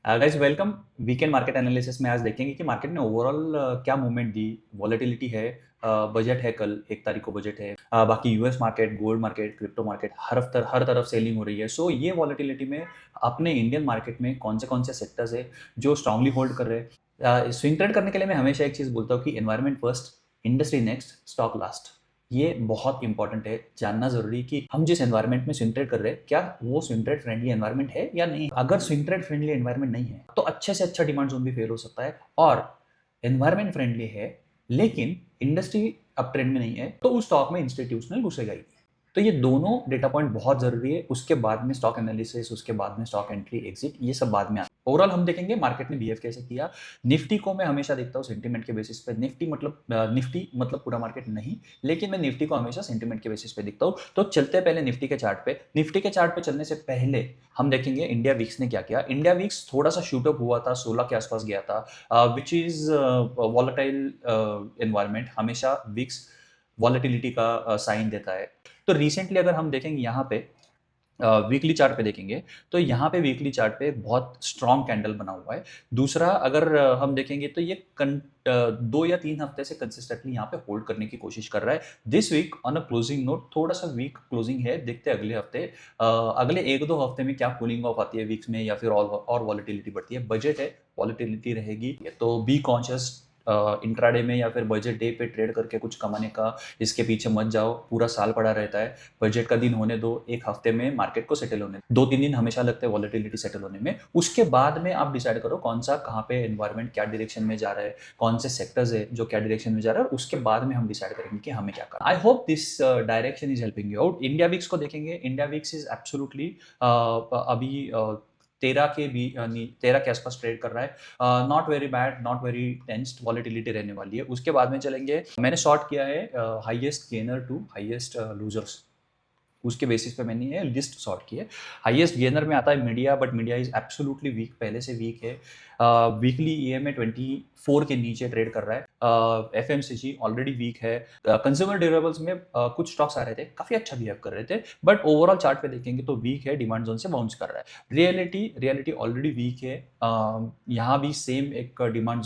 Guys welcome. Weekend market analysis में आज देखेंगे कि मार्केट ने ओवरऑल क्या मूवमेंट दी। वॉलेटिलिटी है, बजट है, कल 1 तारीख को बजट है। बाकी US market, gold market, crypto market हर तरफ सेलिंग हो रही है। सो ये वॉलेटिलिटी में अपने इंडियन मार्केट में कौन से सेक्टर्स है जो स्ट्रांगली होल्ड कर रहे हैं। स्विंग ट्रेड करने के लिए मैं हमेशा एक चीज़ बोलता हूँ कि environment first, industry next, stock last. ये बहुत इंपॉर्टेंट है, जानना जरूरी कि हम जिस एनवायरनमेंट में स्विंग ट्रेड कर रहे हैं क्या वो स्विंग ट्रेड फ्रेंडली एनवायरनमेंट है या नहीं। अगर स्विंग ट्रेड फ्रेंडली एनवायरनमेंट नहीं है तो अच्छे से अच्छा डिमांड जोन भी फेल हो सकता है, और एनवायरनमेंट फ्रेंडली है लेकिन इंडस्ट्री अप ट्रेंड में नहीं है तो उस स्टॉक में इंस्टीट्यूशनल घुसेगा ही। तो ये दोनों डेटा पॉइंट बहुत जरूरी है। उसके बाद में स्टॉक एनालिसिस, उसके बाद में स्टॉक एंट्री एग्जिट, ये सब बाद में आता है। ओवरऑल हम देखेंगे मार्केट ने बिहेव कैसे किया। निफ्टी को मैं हमेशा देखता हूँ सेंटीमेंट के बेसिस पे। निफ्टी मतलब पूरा मार्केट नहीं, लेकिन मैं निफ्टी को हमेशा सेंटीमेंट के बेसिस पे देखता हूँ। तो चलते पहले निफ्टी के चार्ट पे। निफ्टी के चार्ट पे चलने से पहले हम देखेंगे इंडिया वीक्स ने क्या किया। इंडिया वीक्स थोड़ा सा शूट अप हुआ था, 16 के आसपास गया था, विच इज वॉलेटाइल एनवायरमेंट। हमेशा वीक्स वॉलेटिलिटी का साइन देता है। तो रिसेंटली अगर हम देखेंगे यहाँ पे वीकली चार्ट पे देखेंगे तो यहाँ पे वीकली चार्ट पे बहुत स्ट्रॉन्ग कैंडल बना हुआ है। दूसरा अगर हम देखेंगे तो ये 2 या 3 हफ्ते से कंसिस्टेंटली यहाँ पे होल्ड करने की कोशिश कर रहा है। This week on a closing note थोड़ा सा वीक क्लोजिंग है। देखते हैं अगले हफ्ते, अगले 1-2 हफ्ते में क्या कूलिंग ऑफ आती है वीक्स में, या फिर और वॉलिटिलिटी बढ़ती है। बजट है, वॉलिटिलिटी रहेगी, तो बी कॉन्शियस। इंट्राडे में या फिर बजट डे पे ट्रेड करके कुछ कमाने का इसके पीछे मत जाओ। पूरा साल पड़ा रहता है, बजट का दिन होने दो, 1 हफ्ते में मार्केट को सेटल होने दो। 2-3 दिन हमेशा लगते हैं वॉलेटिलिटी सेटल होने में। उसके बाद में आप डिसाइड करो कौन सा कहाँ पे एनवायरनमेंट क्या डायरेक्शन में जा रहा है, कौन से सेक्टर्स है जो क्या डायरेक्शन में जा रहा है, और उसके बाद में हम डिसाइड करेंगे कि हमें क्या करना। आई hope this direction is helping you out. India weeks को देखेंगे। इंडिया वीक्स इज एब्सोल्युटली अभी 13 के आसपास ट्रेड कर रहा है। Not very bad, not very tensed, volatility रहने वाली है। उसके बाद में चलेंगे, मैंने शॉर्ट किया है highest gainer to highest losers. उसके बेसिस पे मैंने ये लिस्ट सॉर्ट की है। हाईएस्ट गेनर में आता है media, but media is absolutely weak, पहले से वीक है। वीकली ईएमए 24 के नीचे ट्रेड कर रहा है। एफएमसीजी ऑलरेडी वीक है। कंज्यूमर ड्यूरेबल्स में कुछ स्टॉक्स आ रहे थे, काफी अच्छा बिहेव कर रहे थे, बट ओवरऑल चार्ट पे देखेंगे तो वीक है, डिमांड जोन से बाउंस कर रहा है। रियलिटी ऑलरेडी वीक है। यहाँ भी सेम एक डिमांड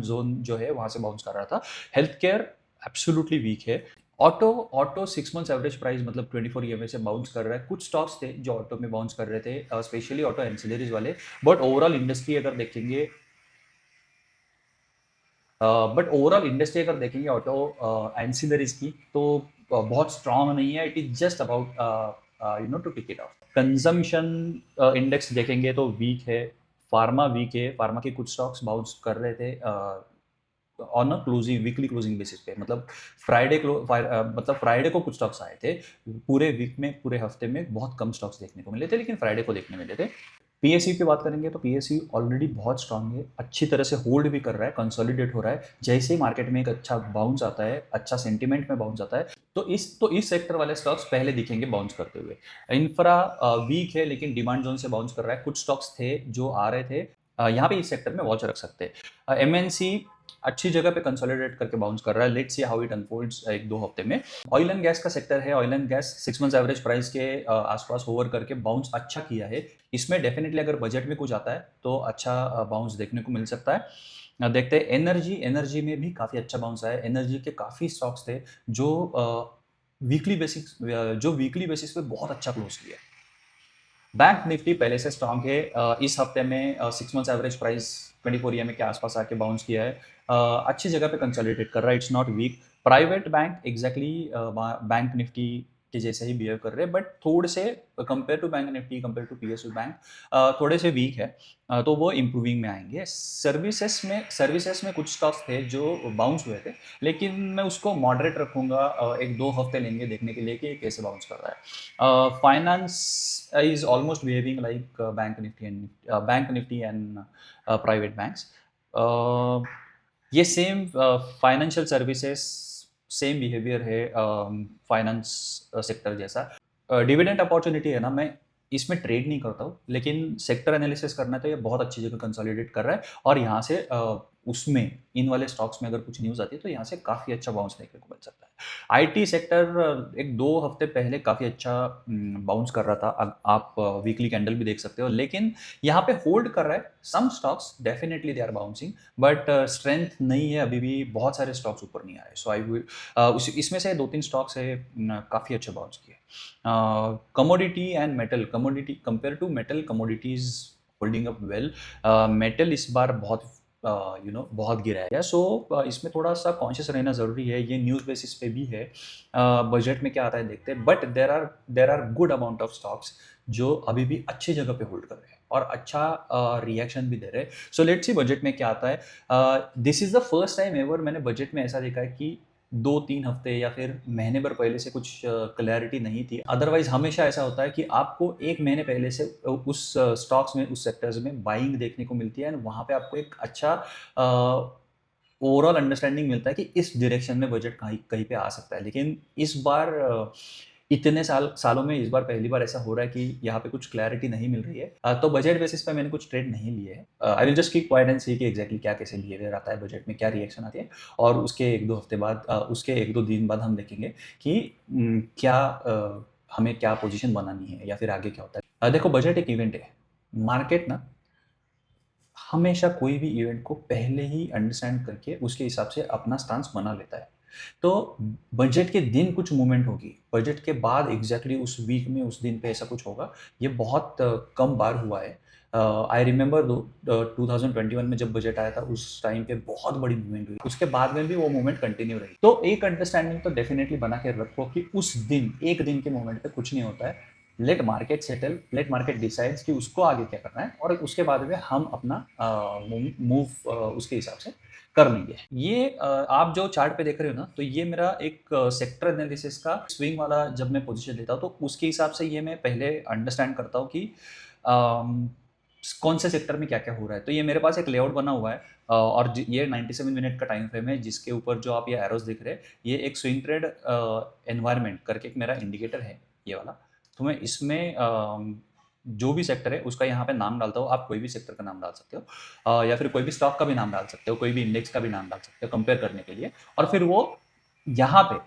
जोन जो है वहां से बाउंस कर रहा था। हेल्थ केयर एब्सोल्युटली वीक है। ऑटो 6 मंथ्स एवरेज प्राइस मतलब 24 ईएमए से बाउंस कर रहा है। कुछ स्टॉक्स थे जो ऑटो में बाउंस कर रहे थे, स्पेशली ऑटो एंसिलरीज वाले। बट ओवरऑल इंडस्ट्री अगर देखेंगे ऑटो एंसिलरीज की तो बहुत स्ट्रांग नहीं है। It is just about to tick it off. Consumption index देखेंगे तो वीक है। फार्मा वीक है। फार्मा के कुछ स्टॉक्स बाउंस कर रहे थे on a closing, weekly closing basis पे। मतलब फ्राइडे को कुछ स्टॉक्स आए थे। पूरे वीक में, पूरे हफ्ते में बहुत कम स्टॉक्स देखने को मिले थे, लेकिन फ्राइडे को देखने मिले थे। पीएसयू की बात करेंगे तो पीएसयू ऑलरेडी बहुत स्ट्रांग है, अच्छी तरह से होल्ड भी कर रहा है, कंसोलिडेट हो रहा है। जैसे ही मार्केट में एक अच्छा बाउंस आता है, अच्छा सेंटीमेंट में बाउंस आता है, तो इस सेक्टर वाले स्टॉक्स पहले दिखेंगे बाउंस करते हुए। इंफ्रा वीक है लेकिन डिमांड जोन से बाउंस कर रहा है। कुछ स्टॉक्स थे जो आ रहे थे, यहाँ पे इस सेक्टर में वॉच रख सकते हैं। एमएनसी अच्छी जगह पे कंसोलिडेट करके बाउंस कर रहा है। Let's see how it unfolds 1-2 हफ्ते में। ऑयल एंड गैस का सेक्टर है। Oil and gas 6 months average price के आसपास होवर करके बाउंस अच्छा किया है। इसमें डेफिनेटली अगर बजट में कुछ आता है तो अच्छा बाउंस देखने को मिल सकता है। देखते हैं एनर्जी में भी काफ़ी अच्छा बाउंस आया है। एनर्जी के काफ़ी स्टॉक्स थे जो वीकली बेसिस पे बहुत अच्छा क्लोज किया। बैंक निफ्टी पहले से स्ट्रांग है। इस हफ्ते में 6 मंथ्स एवरेज प्राइस 24 ईएमए के आसपास आके बाउंस किया है। अच्छी जगह पे कंसोलिडेट कर रहा है, it's not weak. Private bank exactly bank Nifty के जैसे ही बिहेव कर रहे हैं, बट थोड़े से compare to bank Nifty, compare to PSU bank थोड़े से वीक है। तो वो इंप्रूविंग में आएंगे। सर्विसेज में कुछ स्टॉक्स थे जो बाउंस हुए थे, लेकिन मैं उसको मॉडरेट रखूंगा। 1-2 हफ्ते लेंगे देखने के लिए कि कैसे बाउंस कर रहा है। Finance is almost behaving like bank nifty and private banks. ये same financial services, same behaviour है फाइनेंस सेक्टर जैसा। डिविडेंड अपॉर्चुनिटी है ना, मैं इसमें ट्रेड नहीं करता हूँ, लेकिन सेक्टर एनालिसिस करना है तो ये बहुत अच्छी जगह कंसोलिडेट कर रहा है। और यहाँ से उसमें इन वाले स्टॉक्स में अगर कुछ न्यूज़ आती है तो यहाँ से काफ़ी अच्छा बाउंस देखने को मिल सकता है। आईटी सेक्टर एक 2 हफ्ते पहले काफ़ी अच्छा बाउंस कर रहा था। अब आप वीकली कैंडल भी देख सकते हो, लेकिन यहाँ पे होल्ड कर रहा है। Some stocks definitely they are bouncing, but strength नहीं है अभी भी, बहुत सारे स्टॉक्स ऊपर नहीं आ रहे। सो आई विल इसमें से 2-3 स्टॉक्स है काफ़ी अच्छा बाउंस किए। Commodity and metal, commodity compare to metal, commodities holding up well. Metal इस बार बहुत बहुत गिरा है। सो इसमें थोड़ा-सा कॉन्शियस रहना ज़रूरी है। ये न्यूज़ बेसिस पे भी है। बजट में क्या आता है देखते हैं, but there are good amount of stocks जो अभी भी अच्छी जगह पे होल्ड कर रहे हैं और अच्छा रिएक्शन भी दे रहे हैं। सो लेट्स सी बजट में क्या आता है। This is the first time ever मैंने बजट में ऐसा देखा है कि 2-3 हफ्ते या फिर महीने भर पहले से कुछ क्लैरिटी नहीं थी। अदरवाइज़ हमेशा ऐसा होता है कि आपको 1 महीने पहले से उस स्टॉक्स में, उस सेक्टर्स में बाइंग देखने को मिलती है एंड वहाँ पे आपको एक अच्छा ओवरऑल अंडरस्टैंडिंग मिलता है कि इस डायरेक्शन में बजट कहीं कहीं पे आ सकता है। लेकिन इस बार इतने सालों में इस बार पहली बार ऐसा हो रहा है कि यहाँ पे कुछ क्लैरिटी नहीं मिल रही है। तो बजट बेसिस पे मैंने कुछ ट्रेड नहीं लिए हैं। I will just keep quiet and see कि एग्ज़ैक्टली क्या कैसे बिहेवियर आता है बजट में, क्या रिएक्शन आती है, और उसके 1-2 हफ्ते बाद उसके 1-2 दिन बाद हम देखेंगे कि क्या हमें क्या पोज़ीशन बनानी है या फिर आगे क्या होता है। देखो, बजट एक इवेंट है। मार्केट ना हमेशा कोई भी इवेंट को पहले ही अंडरस्टैंड करके उसके हिसाब से अपना स्टांस बना लेता है। तो बजट के दिन कुछ मूवमेंट होगी, बजट के बाद एग्ज़ैक्टली उस वीक में, उस दिन पे ऐसा कुछ होगा, ये बहुत कम बार हुआ है। आई रिमेंबर 2021 में जब बजट आया था, उस टाइम पे बहुत बड़ी मूवमेंट हुई। उसके बाद में भी वो मूवमेंट कंटिन्यू रही। तो एक अंडरस्टैंडिंग तो डेफ़िनिटली बना के रखो कि उस दिन, एक दिन के मूवमेंट पे कुछ नहीं होता है। Let market settle, let market decides कि उसको आगे क्या करना है, और उसके बाद में हम अपना मूव उसके हिसाब से कर लेंगे। ये आप जो चार्ट पे देख रहे हो ना, तो ये मेरा एक सेक्टर एनालिसिस का स्विंग वाला जब मैं पोजीशन लेता हूँ, तो उसके हिसाब से ये मैं पहले अंडरस्टैंड करता हूँ कि अम, कौन से सेक्टर में क्या-क्या हो रहा है। तो ये मेरे पास एक लेआउट बना हुआ है, और ये 97 मिनट का टाइम फ्रेम है, जिसके ऊपर जो आप ये एरोज़ दिख रहे हैं, ये एक स्विंग ट्रेड एनवायरनमेंट करके एक मेरा इंडिकेटर है, ये वाला। तो मैं इसमें जो भी सेक्टर है उसका यहाँ पे नाम डालता हूँ। आप कोई भी सेक्टर का नाम डाल सकते हो, या फिर कोई भी स्टॉक का भी नाम डाल सकते हो, कोई भी इंडेक्स का भी नाम डाल सकते हो कंपेयर करने के लिए। और फिर वो यहाँ पे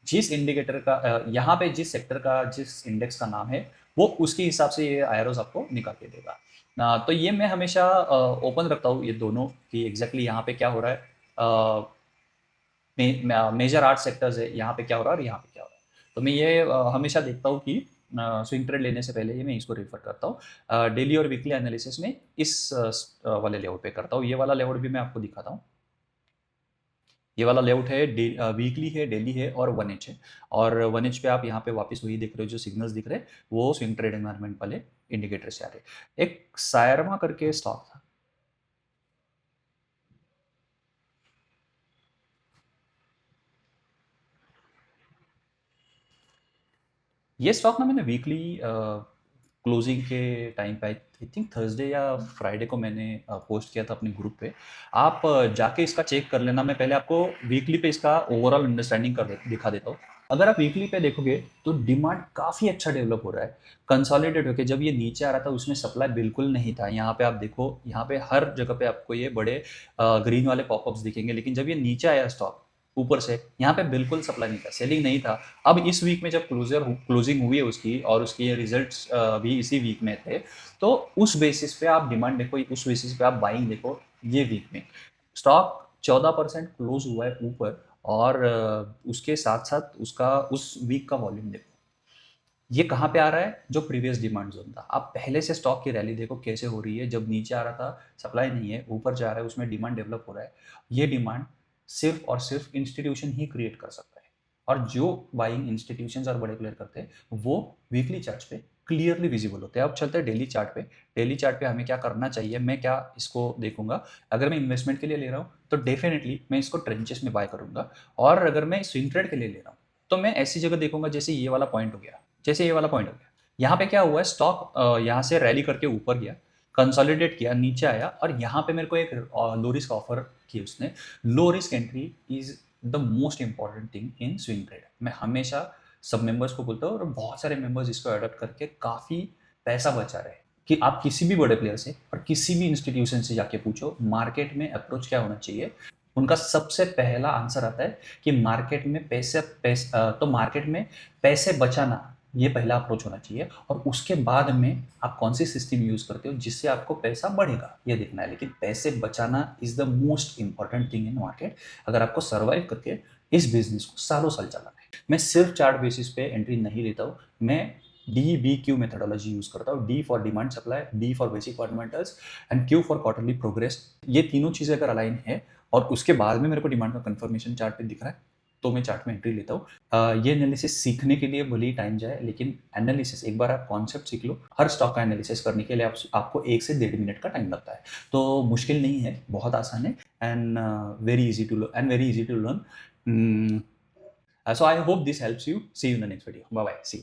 जिस इंडिकेटर का यहाँ पे जिस सेक्टर का, जिस इंडेक्स का नाम है, वो उसके हिसाब से ये आयरोस आपको निकाल के देगा। तो ये मैं हमेशा ओपन रखता हूँ ये दोनों, कि एग्जैक्टली यहाँ पे क्या हो रहा है। मेजर 8 सेक्टर्स है, यहाँ पे क्या हो रहा है और यहाँ पे क्या हो रहा है। तो मैं ये हमेशा देखता हूँ कि स्विंग ट्रेड लेने से पहले ये मैं इसको रेफर करता हूँ। डेली और वीकली एनालिसिस में इस वाले लेआउट पे करता हूँ। ये वाला लेआउट भी मैं आपको दिखाता हूँ। ये वाला लेआउट है, वीकली है, डेली है और 1 एच है। और 1 एच पे आप यहाँ पे वापस वही देख रहे हो, जो सिग्नल्स दिख रहे हैं वो स्विंग ट्रेड एनवायरनमेंट वाले इंडिकेटर से आ रहे हैं। एक सायरमा करके स्टॉक था, ये स्टॉक ना मैंने वीकली क्लोजिंग के टाइम पे, आई थिंक थर्सडे या फ्राइडे को मैंने पोस्ट किया था अपने ग्रुप पे। आप जाके इसका चेक कर लेना। मैं पहले आपको वीकली पे इसका ओवरऑल अंडरस्टैंडिंग दिखा देता हूँ। अगर आप वीकली पे देखोगे तो डिमांड काफ़ी अच्छा डेवलप हो रहा है। कंसोलिडेट होके जब ये नीचे आ रहा था, उसमें सप्लाई बिल्कुल नहीं था। यहाँ पे आप देखो, यहाँ पे हर जगह पे आपको ये बड़े ग्रीन वाले पॉपअप्स दिखेंगे, लेकिन जब ये नीचे आया स्टॉक ऊपर से, यहाँ पे बिल्कुल सप्लाई नहीं था, सेलिंग नहीं था। अब इस वीक में जब क्लोजिंग हुई है उसकी, और उसकी रिजल्ट्स भी इसी वीक में थे, तो उस बेसिस पे आप डिमांड देखो, उस बेसिस पे आप बाइंग देखो। ये वीक में स्टॉक 14% क्लोज हुआ है ऊपर, और उसके साथ साथ उसका उस वीक का वॉल्यूम देखो। ये कहाँ पे आ रहा है, जो प्रीवियस डिमांड जोन था। आप पहले से स्टॉक की रैली देखो कैसे हो रही है। जब नीचे आ रहा था, सप्लाई नहीं है, ऊपर जा रहा है, उसमें डिमांड डेवलप हो रहा है। ये डिमांड सिर्फ और सिर्फ इंस्टीट्यूशन ही क्रिएट कर सकता है, और जो बाइंग इंस्टीट्यूशंस और बड़े प्लेयर करते हैं वो वीकली चार्ट पे क्लियरली विजिबल होते हैं। अब चलते हैं डेली चार्ट पे। डेली चार्ट पे हमें क्या करना चाहिए, मैं क्या इसको देखूंगा। अगर मैं इन्वेस्टमेंट के लिए ले रहा हूँ तो डेफिनेटली मैं इसको ट्रेंचेस में बाय करूंगा, और अगर मैं स्विंग ट्रेड के लिए ले रहा हूँ तो मैं ऐसी जगह देखूंगा जैसे ये वाला पॉइंट हो गया। जैसे ये वाला पॉइंट हो गया, यहाँ पे क्या हुआ है, स्टॉक यहाँ से रैली करके ऊपर गया, कंसोलिडेट किया, नीचे आया, और यहाँ पे मेरे को एक लो रिस्क ऑफर की उसने। Low risk entry is the most important thing in swing trade. मैं हमेशा सब मेंबर्स को बोलता हूँ, और बहुत सारे मेंबर्स इसको अडॉप्ट करके काफ़ी पैसा बचा रहे हैं। कि आप किसी भी बड़े प्लेयर से और किसी भी इंस्टीट्यूशन से जाके पूछो मार्केट में अप्रोच क्या होना चाहिए, उनका सबसे पहला आंसर आता है कि मार्केट में तो मार्केट में पैसे बचाना ये पहला अप्रोच होना चाहिए, और उसके बाद में आप कौन सी सिस्टम यूज करते हो जिससे आपको पैसा बढ़ेगा ये देखना है। लेकिन पैसे बचाना is the most important thing in market, अगर आपको सर्वाइव करके इस बिजनेस को सालों साल चलाना है। मैं सिर्फ चार्ट बेसिस पे एंट्री नहीं लेता हूँ, मैं DBQ मेथोडोलॉजी यूज करता हूँ। D for demand supply, B for basic fundamentals and Q for quarterly progress. ये तीनों चीजें अगर अलाइन है और उसके बाद में मेरे को डिमांड का कंफर्मेशन चार्ट पे दिख रहा है तो मैं चार्ट में एंट्री लेता हूँ। ये एनालिसिस सीखने के लिए भले ही टाइम जाए, लेकिन एनालिसिस एक बार आप कॉन्सेप्ट सीख लो, हर स्टॉक का एनालिसिस करने के लिए आपको 1 से 1.5 मिनट का टाइम लगता है। तो मुश्किल नहीं है, बहुत आसान है and very easy to learn. So I hope this helps you. See you in the next video. Bye bye, see you.